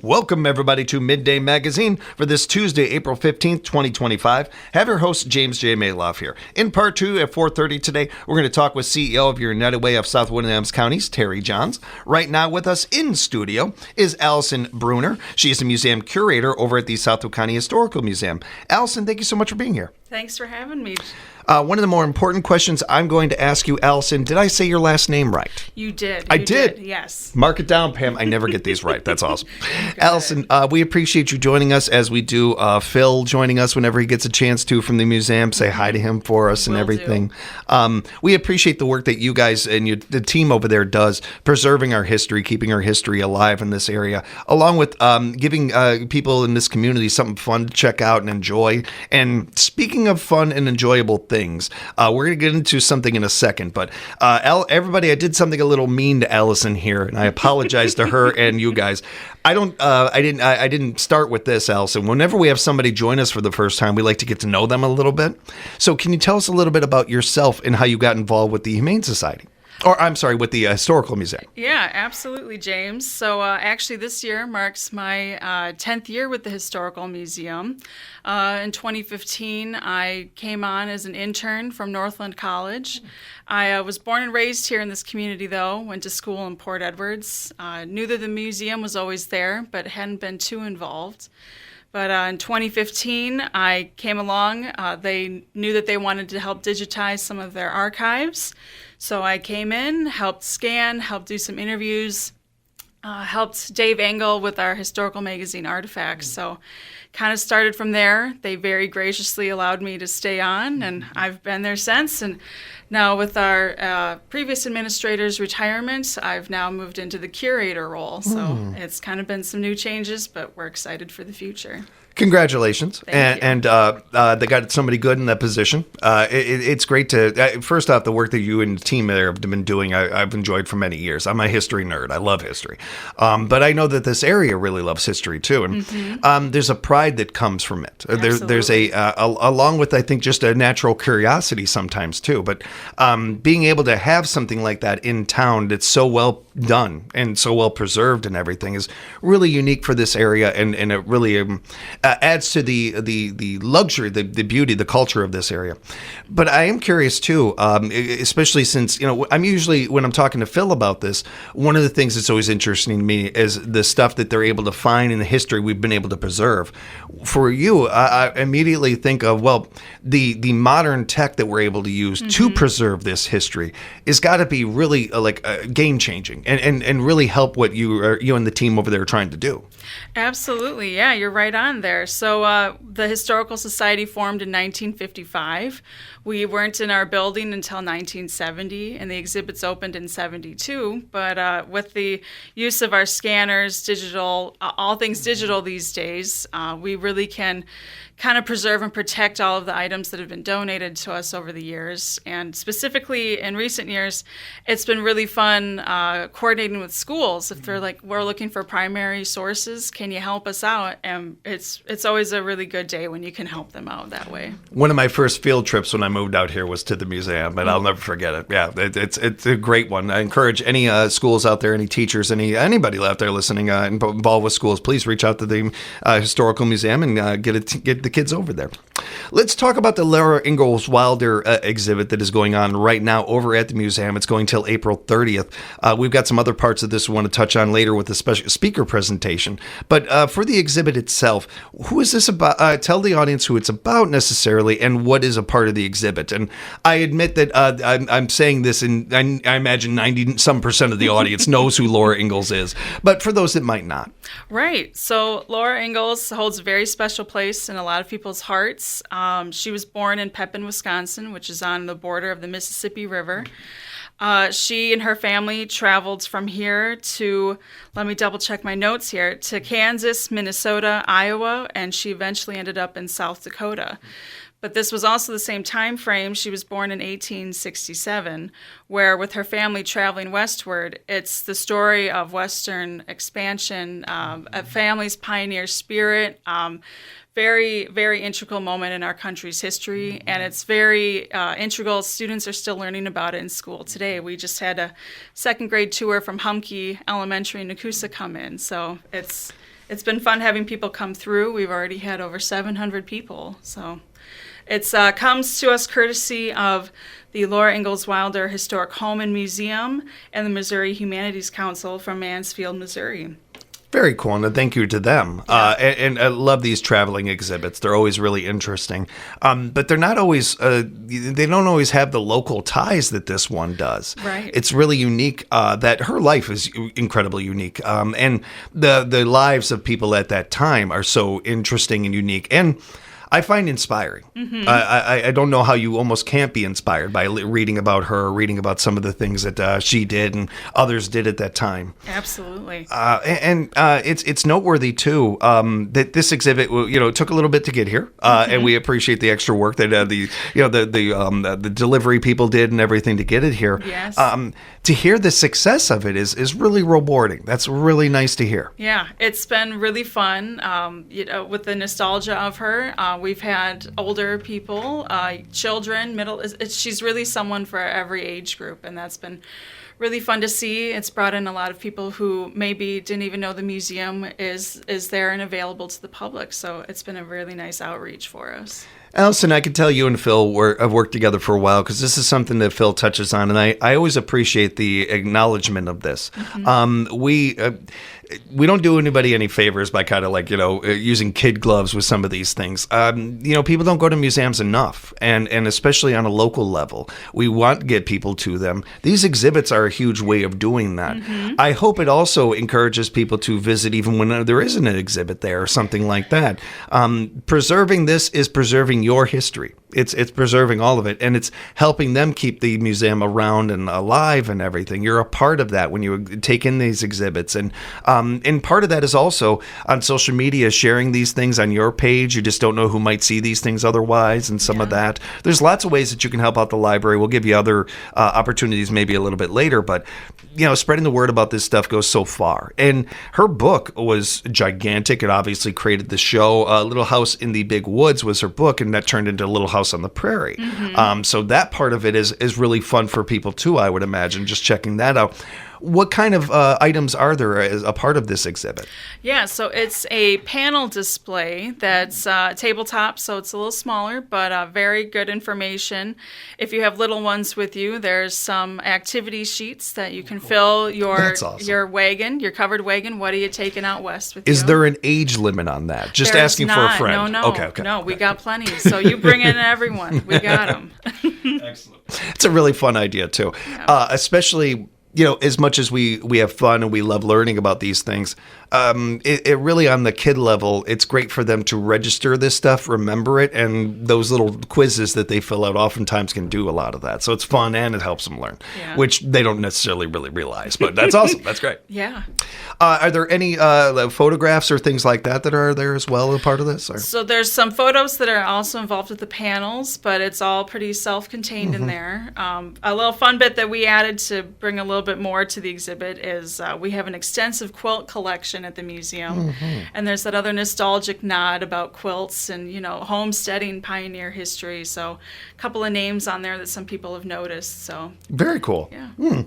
Welcome, everybody, to Midday Magazine for this Tuesday, April 15th, 2025. Have your host, James J. Malouf here. In part two at 4:30 today, we're going to talk with CEO of your United Way of South Winnemem Counties, Terry Johns. Right now with us in studio is Alison Bruener. She is a museum curator over at the Southwood County Historical Museum. Alison, thank you so much for being here. Thanks for having me. One of the more important questions I'm going to ask you, Alison, did I say your last name right? You did. I did. Yes. Mark it down, Pam. I never get these right. That's awesome. Alison, we appreciate you joining us as we do. Phil joining us whenever he gets a chance to from the museum. Say hi to him for us and everything. We appreciate the work that you guys and the team over there does, preserving our history, keeping our history alive in this area, along with giving people in this community something fun to check out and enjoy. And speaking of fun and enjoyable things, we're going to get into something in a second, but everybody, I did something a little mean to Alison here, and I apologize to her and you guys. I didn't start with this, Alison. Whenever we have somebody join us for the first time, we like to get to know them a little bit. So can you tell us a little bit about yourself and how you got involved with the Humane Society? Or, I'm sorry, with the Historical Museum. Yeah, absolutely, James. So actually this year marks my 10th year with the Historical Museum. In 2015, I came on as an intern from Northland College. I was born and raised here in this community, though, went to school in Port Edwards. Knew that the museum was always there, but hadn't been too involved. But in 2015, I came along. They knew that they wanted to help digitize some of their archives. So I came in, helped scan, helped do some interviews, helped Dave Engel with our historical magazine artifacts. So kind of started from there. They very graciously allowed me to stay on, and I've been there since. And now with our previous administrator's retirement, I've now moved into the curator role. So it's kind of been some new changes, but we're excited for the future. Congratulations. Thank you. And they got somebody good in that position. It's great to, first off, the work that you and the team there have been doing, I've enjoyed for many years. I'm a history nerd. I love history. But I know that this area really loves history, too. And there's a pride that comes from it. There's along with, I think, just a natural curiosity sometimes, too. But being able to have something like that in town that's so well done and so well preserved and everything is really unique for this area. And it really adds to the luxury, the beauty, the culture of this area. But I am curious too, especially since, I'm usually, when I'm talking to Phil about this, one of the things that's always interesting to me is the stuff that they're able to find in the history we've been able to preserve. For you, I immediately think of, the modern tech that we're able to use to preserve this history has got to be really game changing and really help what you and the team over there are trying to do. Absolutely. Yeah, you're right on there. So the Historical Society formed in 1955. We weren't in our building until 1970, and the exhibits opened in 72. But with the use of our scanners, digital, all things digital these days, we really can kind of preserve and protect all of the items that have been donated to us over the years. And specifically in recent years, it's been really fun coordinating with schools. If they're like, we're looking for primary sources, can you help us out? And it's always a really good day when you can help them out that way. One of my first field trips when I moved out here was to the museum, and I'll never forget it. Yeah, it's a great one. I encourage any schools out there, any teachers, anybody out there listening involved with schools, please reach out to the Historical Museum and get the kids over there. Let's talk about the Laura Ingalls Wilder exhibit that is going on right now over at the museum. It's going till April 30th. We've got some other parts of this we want to touch on later with the special speaker presentation. But for the exhibit itself, who is this about? Tell the audience who it's about necessarily and what is a part of the exhibit. And I admit that I'm saying this, and I imagine 90% of the audience knows who Laura Ingalls is. But for those that might not. Right. So Laura Ingalls holds a very special place in a lot of people's hearts. She was born in Pepin, Wisconsin, which is on the border of the Mississippi River. She and her family traveled from here to, let me double check my notes here, to Kansas, Minnesota, Iowa, and she eventually ended up in South Dakota. But this was also the same time frame. She was born in 1867, where with her family traveling westward, it's the story of Western expansion, a family's pioneer spirit, very, very integral moment in our country's history, and it's very integral. Students are still learning about it in school today. We just had a second grade tour from Humke Elementary in Nakusa come in, so it's been fun having people come through. We've already had over 700 people, so it comes to us courtesy of the Laura Ingalls Wilder Historic Home and Museum and the Missouri Humanities Council from Mansfield, Missouri. Very cool, and thank you to them. And I love these traveling exhibits. They're always really interesting. But they're not always, they don't always have the local ties that this one does. Right. It's really unique that her life is incredibly unique. And the lives of people at that time are so interesting and unique. And I find inspiring. Mm-hmm. I don't know how you almost can't be inspired by reading about her, reading about some of the things that she did and others did at that time. Absolutely. And it's noteworthy too that this exhibit, it took a little bit to get here, and we appreciate the extra work that the delivery people did and everything to get it here. Yes. To hear the success of it is really rewarding. That's really nice to hear. Yeah, it's been really fun. With the nostalgia of her. We've had older people, children, she's really someone for every age group, and that's been really fun to see. It's brought in a lot of people who maybe didn't even know the museum is there and available to the public, so it's been a really nice outreach for us. Alison, I can tell you and Phil have worked together for a while because this is something that Phil touches on, and I always appreciate the acknowledgement of this. Mm-hmm. We don't do anybody any favors by kind of using kid gloves with some of these things. People don't go to museums enough, and especially on a local level. We want to get people to them. These exhibits are a huge way of doing that. Mm-hmm. I hope it also encourages people to visit even when there isn't an exhibit there or something like that. Preserving this is preserving your history. It's preserving all of it, and it's helping them keep the museum around and alive and everything. You're a part of that when you take in these exhibits, and part of that is also on social media, sharing these things on your page. You just don't know who might see these things otherwise, and some of that. There's lots of ways that you can help out the library. We'll give you other opportunities maybe a little bit later, but spreading the word about this stuff goes so far. And her book was gigantic. It obviously created the show. Little House in the Big Woods was her book, and that turned into Little House on the Prairie. Mm-hmm. So that part of it is really fun for people too, I would imagine, just checking that out. What kind of items are there as a part of this exhibit? Yeah, so it's a panel display that's tabletop, so it's a little smaller, but very good information. If you have little ones with you, there's some activity sheets that you can fill your wagon, your covered wagon. What are you taking out west with you? Is there an age limit on that? Just There's asking not. for a friend. No. Okay. We got plenty. So you bring in everyone. We got them. Excellent. It's a really fun idea, too. Yeah. Especially, as much as we have fun and we love learning about these things, it really on the kid level, it's great for them to register this stuff, remember it, and those little quizzes that they fill out oftentimes can do a lot of that. So it's fun and it helps them learn, which they don't necessarily really realize, but that's awesome. That's great. Yeah. Are there any photographs or things like that are there as well, a part of this? Or? So there's some photos that are also involved with the panels, but it's all pretty self-contained in there. A little fun bit that we added to bring a little bit more to the exhibit is we have an extensive quilt collection at the museum, and there's that other nostalgic nod about quilts and homesteading pioneer history. So a couple of names on there that some people have noticed. So very cool. Yeah.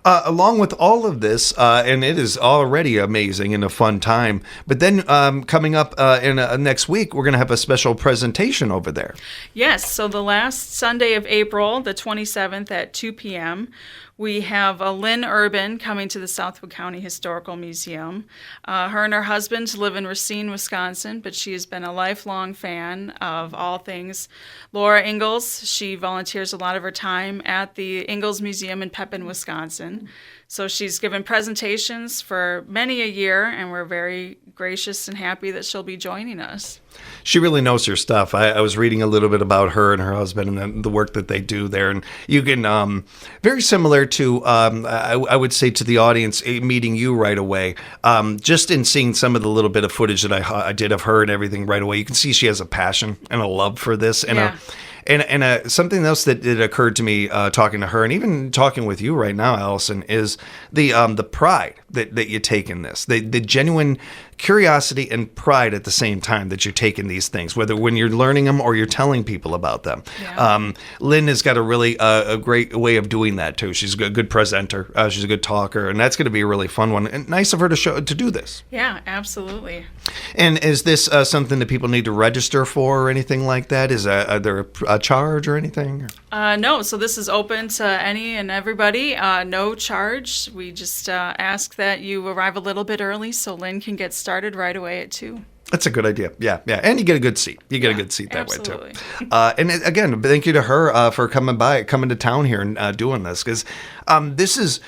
Along with all of this, and it is already amazing and a fun time. But then coming up in next week, we're going to have a special presentation over there. Yes. So the last Sunday of April, the 27th at 2 p.m., we have Lynn Urban coming to the Southwood County Historical Museum. Her and her husband live in Racine, Wisconsin, but she has been a lifelong fan of all things Laura Ingalls. She volunteers a lot of her time at the Ingalls Museum in Pepin, Wisconsin. So she's given presentations for many a year, and we're very gracious and happy that she'll be joining us. She really knows her stuff. I was reading a little bit about her and her husband and the work that they do there. And you can, very similar to, I would say to the audience, meeting you right away, just in seeing some of the little bit of footage that I did of her and everything right away, you can see she has a passion and a love for this. And something else that occurred to me talking to her and even talking with you right now, Allison, is the pride that you take in this, the genuine curiosity and pride at the same time that you take in these things, whether when you're learning them or you're telling people about them. Yeah. Lynn has got a really a great way of doing that too. She's a good presenter. She's a good talker, and that's going to be a really fun one. And nice of her to do this. Yeah, absolutely. And is this something that people need to register for or anything like that? Is there a charge or anything? No, so this is open to any and everybody. No charge. We just ask that you arrive a little bit early so Lynn can get started right away at 2. That's a good idea. Yeah. And you get a good seat. You get a good seat that absolutely. way, too. And again, thank you to her for coming to town here and doing this, because this is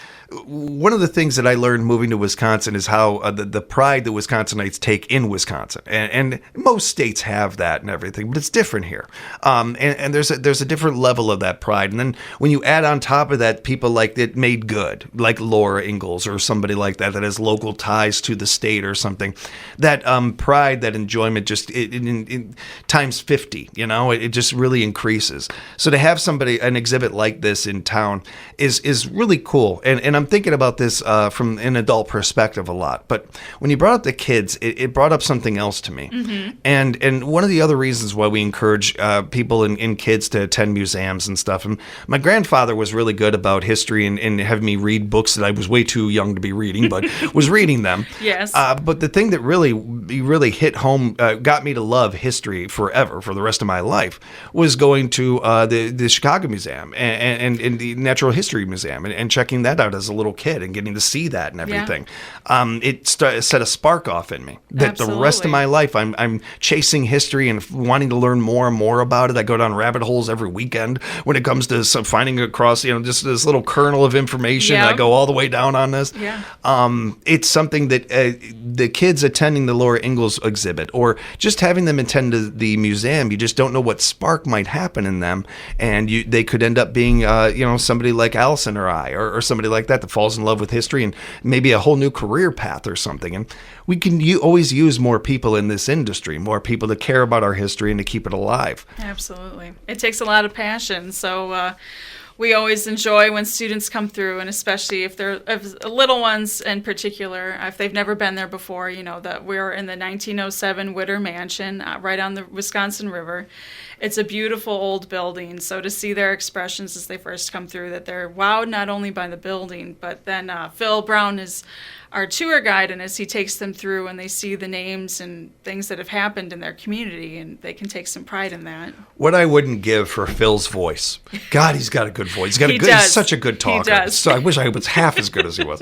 one of the things that I learned moving to Wisconsin is how the pride that Wisconsinites take in Wisconsin, and most states have that and everything, but it's different here. And there's a different level of that pride. And then when you add on top of that people like that made good, like Laura Ingalls or somebody like that has local ties to the state or something, that pride, that enjoyment, just in times 50. It just really increases. So to have an exhibit like this in town is really cool. And I'm thinking about this from an adult perspective a lot, but when you brought up the kids, it brought up something else to me. Mm-hmm. And one of the other reasons why we encourage people and kids to attend museums and stuff, and my grandfather was really good about history and having me read books that I was way too young to be reading, but was reading them. Yes. But the thing that really hit home, got me to love history forever, for the rest of my life, was going to the Chicago Museum and the Natural History Museum and checking that out as a little kid and getting to see that and everything. Yeah. It set a spark off in me that Absolutely. The rest of my life I'm chasing history and wanting to learn more and more about it. I go down rabbit holes every weekend when it comes to finding across just this little kernel of information. Yeah. I go all the way down on this. Yeah. It's something that the kids attending the Laura Ingalls exhibit or just having them attend the museum, you just don't know what spark might happen in them, and they could end up being somebody like Allison or I or somebody like that falls in love with history and maybe a whole new career path or something. And we can always use more people in this industry, more people to care about our history and to keep it alive. Absolutely. It takes a lot of passion. So we always enjoy when students come through, and especially if little ones in particular, if they've never been there before, that we're in the 1907 Witter Mansion right on the Wisconsin River. It's a beautiful old building, so to see their expressions as they first come through, that they're wowed not only by the building, but then Phil Brown is our tour guide, and as he takes them through and they see the names and things that have happened in their community, and they can take some pride in that. What I wouldn't give for Phil's voice. God, he's got a good voice. He's such a good talker. He does. So I wish I was half as good as he was.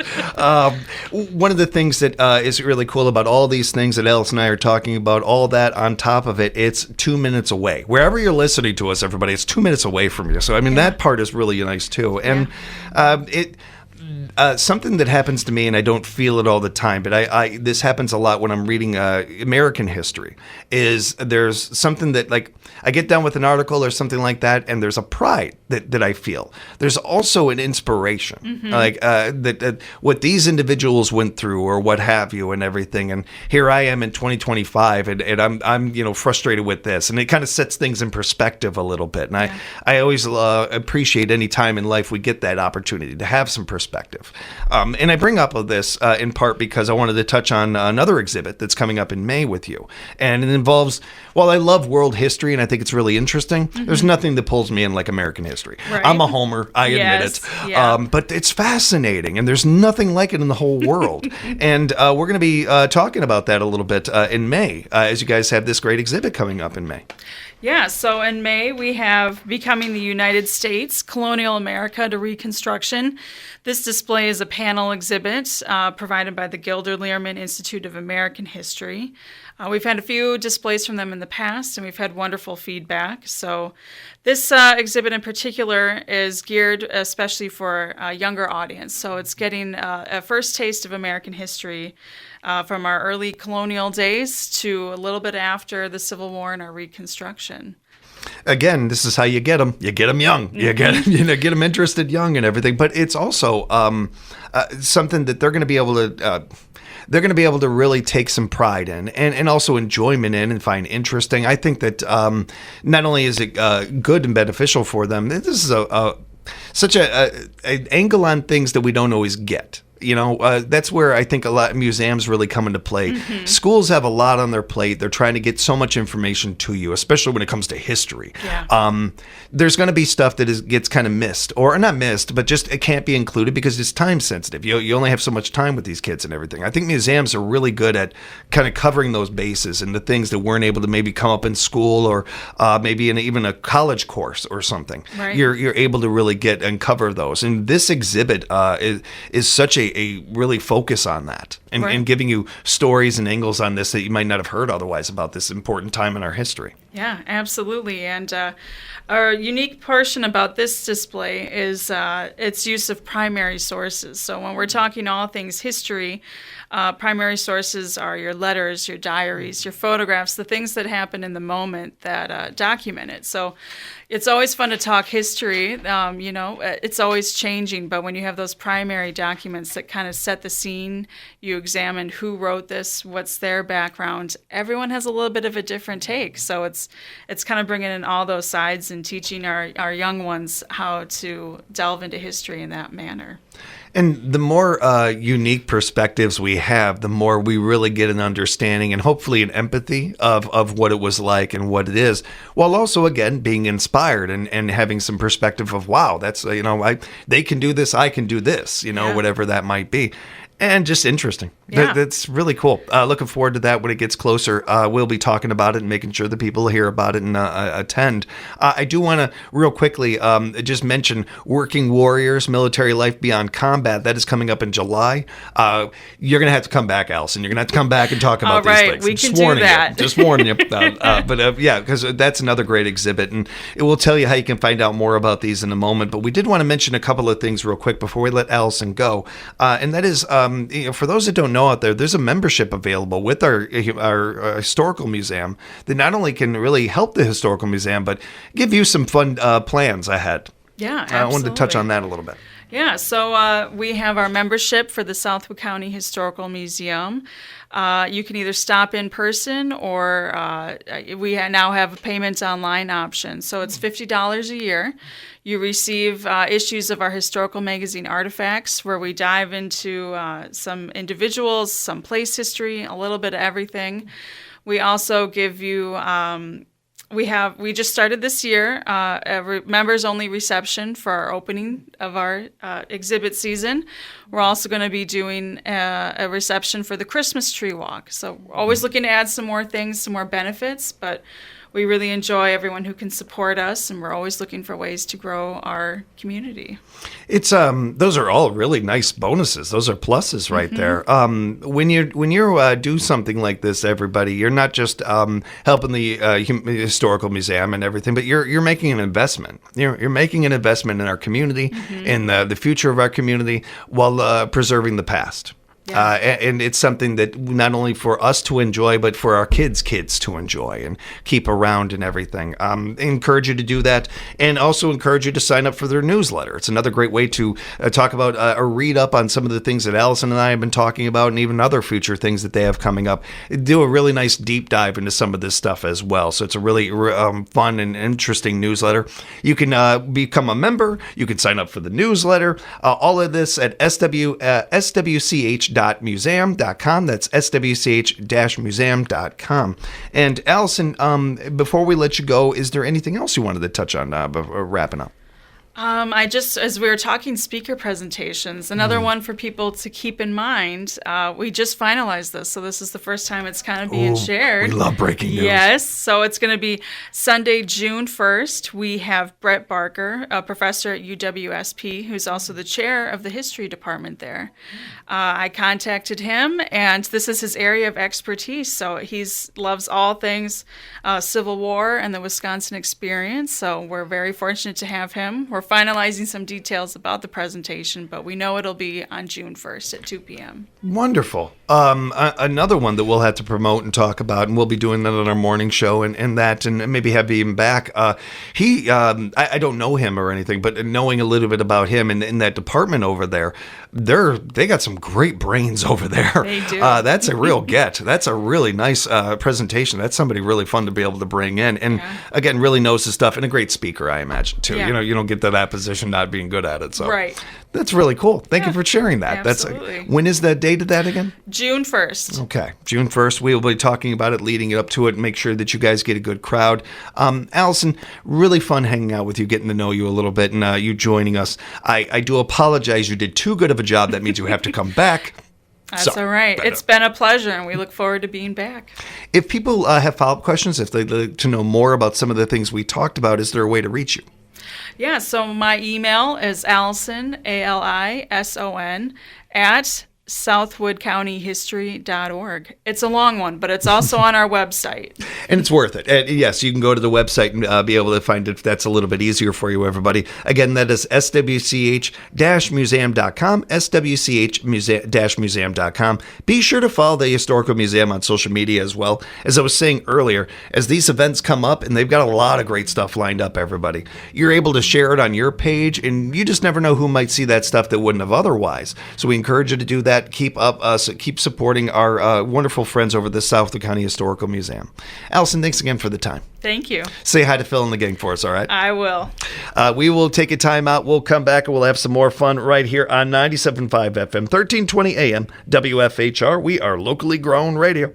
One of the things that is really cool about all these things that Alice and I are talking about, all that on top of it, it's 2 minutes away. Wherever you're listening to us, everybody, it's 2 minutes away from you. So, that part is really nice too. And something that happens to me, and I don't feel it all the time, but this happens a lot when I'm reading American history, is there's something that, like, I get done with an article or something like that, and there's a pride that I feel. There's also an inspiration, mm-hmm. like that what these individuals went through or what have you and everything. And here I am in 2025, and I'm frustrated with this, and it kind of sets things in perspective a little bit. And I always appreciate any time in life we get that opportunity to have some perspective. And I bring up this in part because I wanted to touch on another exhibit that's coming up in May with you. And it involves, while I love world history and I think it's really interesting, mm-hmm. there's nothing that pulls me in like American history. Right. I'm a homer, I admit it. Yeah. But it's fascinating, and there's nothing like it in the whole world. And we're going to be talking about that a little bit in May, as you guys have this great exhibit coming up in May. Yeah, so in May we have Becoming the United States, Colonial America to Reconstruction. This display is a panel exhibit provided by the Gilder Lehrman Institute of American History. We've had a few displays from them in the past, and we've had wonderful feedback. So this exhibit in particular is geared especially for a younger audience. So it's getting a first taste of American history from our early colonial days to a little bit after the Civil War and our Reconstruction. Again, this is how you get them. You get them young. You get get them interested young and everything. But it's also something that they're going to be able to. They're going to be able to really take some pride in and also enjoyment in and find interesting. I think that not only is it good and beneficial for them, this is such an angle on things that we don't always get. You know, that's where I think a lot of museums really come into play. Mm-hmm. Schools have a lot on their plate. They're trying to get so much information to you, especially when it comes to history. Yeah. There's going to be stuff that gets kind of missed, or not missed, but just it can't be included because it's time sensitive. You only have so much time with these kids and everything. I think museums are really good at kind of covering those bases and the things that weren't able to maybe come up in school or maybe in even a college course or something. Right. You're able to really get and cover those. And this exhibit is such a really focus on that and giving you stories and angles on this that you might not have heard otherwise about this important time in our history. Yeah, absolutely. And our unique portion about this display is its use of primary sources. So when we're talking all things history, primary sources are your letters, your diaries, your photographs, the things that happen in the moment that document it. So it's always fun to talk history. It's always changing, but when you have those primary documents that kind of set the scene, you examine who wrote this, what's their background. Everyone has a little bit of a different take. So it's kind of bringing in all those sides and teaching our young ones how to delve into history in that manner. And the more unique perspectives we have, the more we really get an understanding and hopefully an empathy of what it was like and what it is, while also, again, being inspired and having some perspective of, wow, that's, they can do this, I can do this, whatever that might be. And just interesting. Yeah. That's really cool. Looking forward to that when it gets closer. We'll be talking about it and making sure that people hear about it and attend. I do want to real quickly just mention Working Warriors, Military Life Beyond Combat. That is coming up in July. You're going to have to come back, Alison. You're going to have to come back and talk about these things. We can do that. Just warning you. Yeah, because that's another great exhibit. And it will tell you how you can find out more about these in a moment. But we did want to mention a couple of things real quick before we let Alison go. And that is... for those that don't know out there, there's a membership available with our historical museum that not only can really help the historical museum, but give you some fun plans ahead. Yeah, absolutely. I wanted to touch on that a little bit. Yeah, so we have our membership for the Southwood County Historical Museum. You can either stop in person or we now have a payment online option. So it's $50 a year. You receive issues of our historical magazine Artifacts, where we dive into some individuals, some place history, a little bit of everything. We also give you... We just started this year a members-only reception for our opening of our exhibit season. We're also going to be doing a reception for the Christmas tree walk. So we're always looking to add some more things, some more benefits, but we really enjoy everyone who can support us, and we're always looking for ways to grow our community. It's those are all really nice bonuses. Those are pluses right there. When you do something like this, everybody, you're not just helping the historical museum and everything, but you're making an investment. You're making an investment in our community, in the future of our community, while preserving the past. Yeah. And it's something that not only for us to enjoy, but for our kids to enjoy and keep around and everything. Encourage you to do that, and also encourage you to sign up for their newsletter. It's another great way to talk about or read up on some of the things that Alison and I have been talking about, and even other future things that they have coming up. Do a really nice deep dive into some of this stuff as well. So it's a really fun and interesting newsletter. You can become a member. You can sign up for the newsletter. All of this at swch.museum.com. That's swch-museum.com. And Alison, before we let you go, is there anything else you wanted to touch on before wrapping up? As we were talking speaker presentations, another one for people to keep in mind, we just finalized this, so this is the first time it's kind of being shared. We love breaking news. Yes, so it's going to be Sunday, June 1st. We have Brett Barker, a professor at UWSP, who's also the chair of the history department there. I contacted him, and this is his area of expertise, so he loves all things Civil War and the Wisconsin experience, so we're very fortunate to have him. We're finalizing some details about the presentation, but we know it'll be on June 1st at 2 p.m. Wonderful. Another one that we'll have to promote and talk about, and we'll be doing that on our morning show and maybe have him back. I don't know him or anything, but knowing a little bit about him and in that department over there, they got some great brains over there. They do. That's a real get. That's a really nice presentation. That's somebody really fun to be able to bring in. And again, really knows his stuff and a great speaker, I imagine, too. Yeah. You don't get to that position not being good at it. So Right. That's really cool. Thank you for sharing that. Absolutely. When is the date of that again? June 1st. Okay, June 1st. We will be talking about it, leading up to it, and make sure that you guys get a good crowd. Allison, really fun hanging out with you, getting to know you a little bit, and you joining us. I do apologize. You did too good of a job. That means you have to come back. That's all right. It's been a pleasure, and we look forward to being back. If people have follow-up questions, if they'd like to know more about some of the things we talked about, is there a way to reach you? Yeah, so my email is Alison, Alison, at southwoodcountyhistory.org. It's a long one, but it's also on our website. And it's worth it. And yes, you can go to the website and be able to find it. That's a little bit easier for you, everybody. Again, that is swch-museum.com, swch-museum.com. Be sure to follow the Historical Museum on social media as well. As I was saying earlier, as these events come up, and they've got a lot of great stuff lined up, everybody, you're able to share it on your page, and you just never know who might see that stuff that wouldn't have otherwise. So we encourage you to do that. Keep supporting our wonderful friends over at the Southwood County Historical Museum. Allison, thanks again for the time. Thank you. Say hi to Phil and the gang for us, all right? I will. We will take a time out. We'll come back and we'll have some more fun right here on 97.5 FM, 1320 AM, WFHR. We are locally grown radio.